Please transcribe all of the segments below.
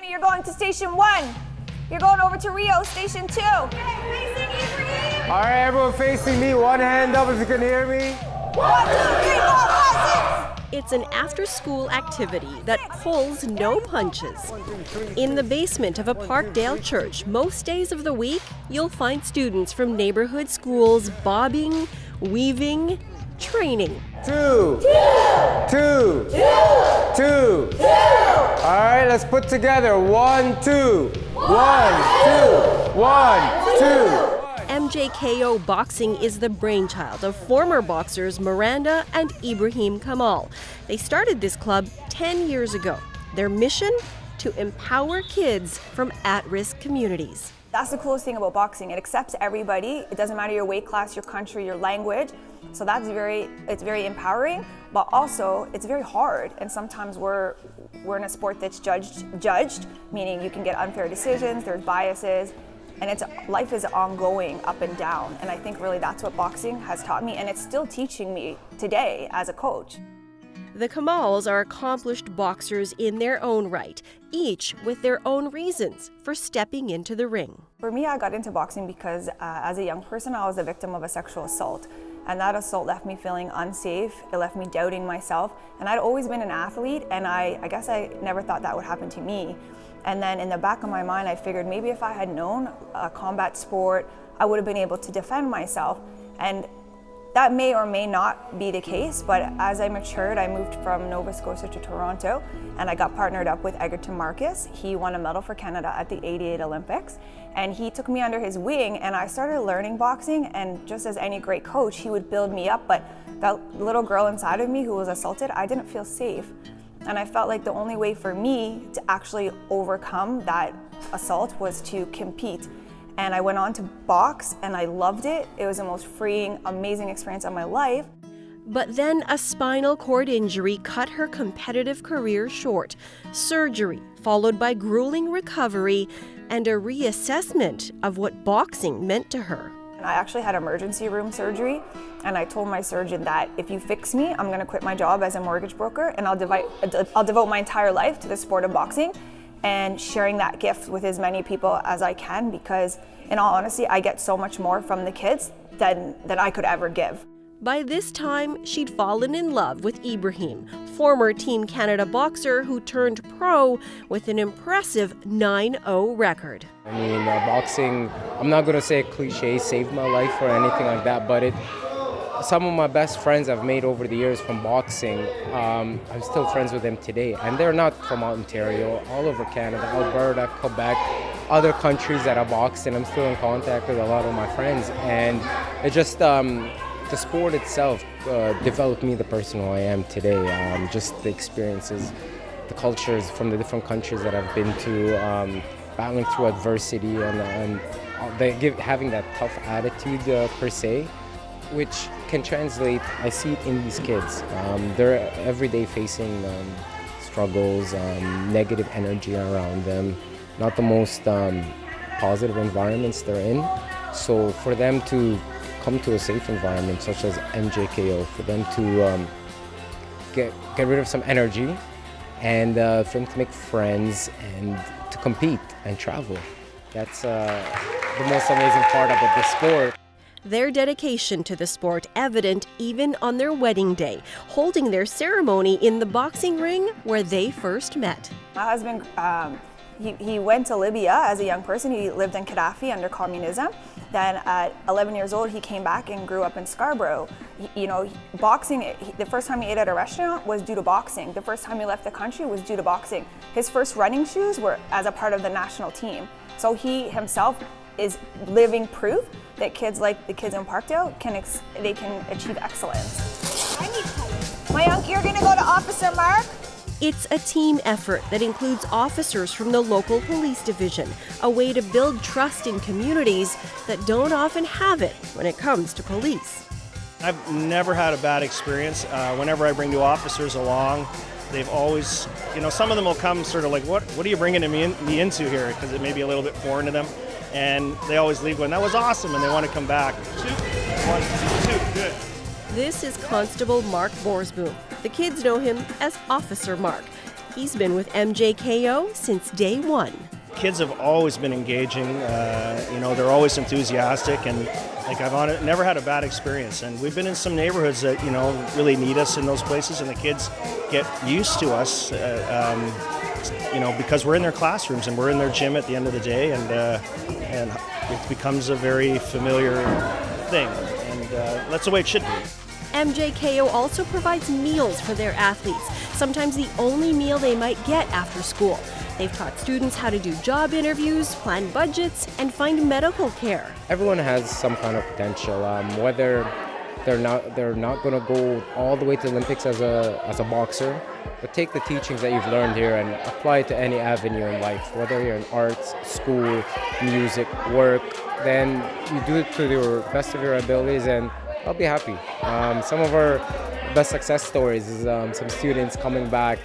You're going to station 1. You're going over to Rio, station 2. Okay, facing Ibrahim. All right, everyone facing me. One hand up if you can hear me. 1, 2, 3, 4, 5, 6. It's an after-school activity that pulls no punches. In the basement of a Parkdale church, most days of the week, you'll find students from neighborhood schools bobbing, weaving, training. 2, 2, 2, 2. All right, let's put together 1, 2, 1, 2, 1, 2. MJKO Boxing is the brainchild of former boxers Miranda and Ibrahim Kamal. They started this club 10 years ago. Their mission? To empower kids from at-risk communities. That's the coolest thing about boxing. It accepts everybody. It doesn't matter your weight class, your country, your language. So it's very empowering, but also it's very hard. And sometimes we're in a sport that's judged, meaning you can get unfair decisions, there's biases, and life is ongoing up and down. And I think really that's what boxing has taught me, and it's still teaching me today as a coach. The Kamals are accomplished boxers in their own right, each with their own reasons for stepping into the ring. For me, I got into boxing because as a young person, I was a victim of a sexual assault. And that assault left me feeling unsafe. It left me doubting myself. And I'd always been an athlete, and I guess I never thought that would happen to me. And then in the back of my mind, I figured maybe if I had known a combat sport, I would have been able to defend myself. And that may or may not be the case, but as I matured, I moved from Nova Scotia to Toronto, and I got partnered up with Egerton Marcus. He won a medal for Canada at the '88 Olympics, and he took me under his wing, and I started learning boxing, and just as any great coach, he would build me up, but that little girl inside of me who was assaulted, I didn't feel safe. And I felt like the only way for me to actually overcome that assault was to compete. And I went on to box, and I loved it. It was the most freeing, amazing experience of my life. But then a spinal cord injury cut her competitive career short. Surgery, followed by grueling recovery and a reassessment of what boxing meant to her. I actually had emergency room surgery, and I told my surgeon that if you fix me, I'm gonna quit my job as a mortgage broker, and I'll devote my entire life to the sport of boxing and sharing that gift with as many people as I can, because in all honesty, I get so much more from the kids than I could ever give. By this time, she'd fallen in love with Ibrahim, former Team Canada boxer who turned pro with an impressive 9-0 record. I mean, boxing, I'm not going to say a cliche, saved my life or anything like that, but some of my best friends I've made over the years from boxing, I'm still friends with them today. And they're not from Ontario, all over Canada, Alberta, Quebec, other countries that I boxed, and I'm still in contact with a lot of my friends. And it just, the sport itself developed me the person who I am today. Just the experiences, the cultures from the different countries that I've been to, battling through adversity and having that tough attitude per se, which can translate, I see it in these kids. They're every day facing struggles, negative energy around them, not the most positive environments they're in. So for them to come to a safe environment such as MJKO, for them to get rid of some energy, and for them to make friends and to compete and travel. That's the most amazing part about the sport. Their dedication to the sport evident even on their wedding day, holding their ceremony in the boxing ring where they first met. My husband, he went to Libya as a young person. He lived in Gaddafi under communism. Then at 11 years old, he came back and grew up in Scarborough. Boxing, the first time he ate at a restaurant was due to boxing. The first time he left the country was due to boxing. His first running shoes were as a part of the national team. So he himself is living proof that kids like the kids in Parkdale can achieve excellence. My uncle, you're gonna go to Officer Mark. It's a team effort that includes officers from the local police division, a way to build trust in communities that don't often have it when it comes to police. I've never had a bad experience. Whenever I bring new officers along, they've always, some of them will come sort of like, what are you bringing me into here? Because it may be a little bit foreign to them. And they always leave going, that was awesome, and they want to come back. 2, 1, 2, good. This is Constable Mark Borsboom. The kids know him as Officer Mark. He's been with MJKO since day one. Kids have always been engaging. They're always enthusiastic, and I've never had a bad experience. And we've been in some neighborhoods that really need us in those places, and the kids get used to us. Because we're in their classrooms and we're in their gym at the end of the day, and it becomes a very familiar thing, and that's the way it should be. MJKO also provides meals for their athletes, sometimes the only meal they might get after school. They've taught students how to do job interviews, plan budgets, and find medical care. Everyone has some kind of potential, whether they're not going to go all the way to the Olympics as a boxer, but take the teachings that you've learned here and apply it to any avenue in life, whether you're in arts, school, music, work. Then you do it to your best of your abilities, and I'll be happy. Some of our best success stories is some students coming back.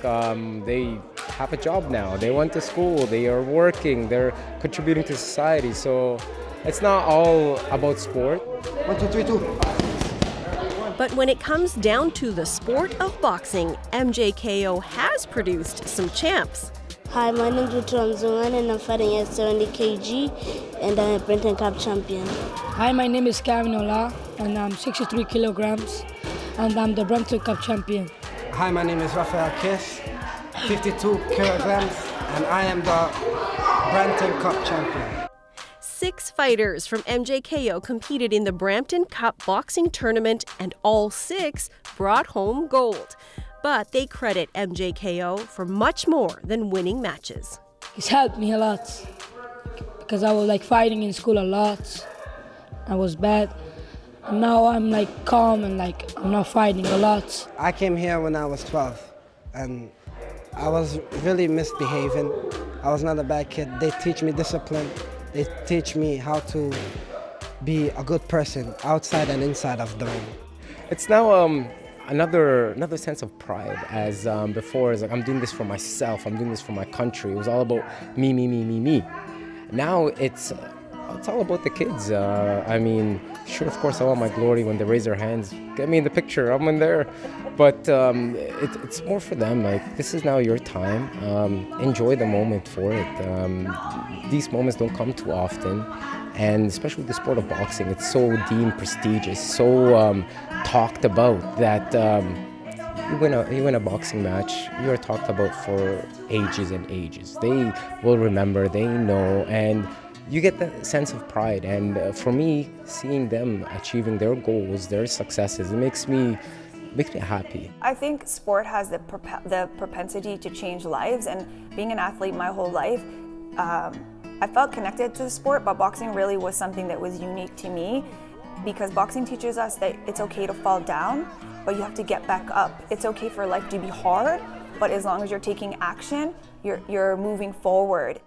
They have a job now. They went to school. They are working. They're contributing to society. So it's not all about sport. 1, 2, 3, 2. But when it comes down to the sport of boxing, MJKO has produced some champs. Hi, my name is Zungan and I'm fighting at 70 kg and I'm a Brenton Cup champion. Hi, my name is Kevin Ola and I'm 63 kilograms and I'm the Brenton Cup champion. Hi, my name is Rafael Kiss, 52 kilograms, and I am the Brenton Cup champion. 6 fighters from MJKO competed in the Brampton Cup boxing tournament, and all 6 brought home gold. But they credit MJKO for much more than winning matches. He's helped me a lot because I was fighting in school a lot. I was bad. And now I'm calm and I'm not fighting a lot. I came here when I was 12 and I was really misbehaving. I was not a bad kid. They teach me discipline. They teach me how to be a good person outside and inside of the ring. It's now another sense of pride, as before it's I'm doing this for myself, I'm doing this for my country. It was all about me, me, me, me, me. Now it's all about the kids. Sure, of course I want my glory when they raise their hands, get me in the picture, I'm in there. But it's more for them, this is now your time. Enjoy the moment for it. These moments don't come too often, and especially with the sport of boxing, it's so deemed prestigious, so talked about that you win a boxing match, you are talked about for ages and ages. They will remember, they know, and you get that sense of pride. And for me, seeing them achieving their goals, their successes, it makes me happy. I think sport has the propensity to change lives, and being an athlete my whole life, I felt connected to the sport, but boxing really was something that was unique to me, because boxing teaches us that it's okay to fall down, but you have to get back up. It's okay for life to be hard, but as long as you're taking action, you're moving forward.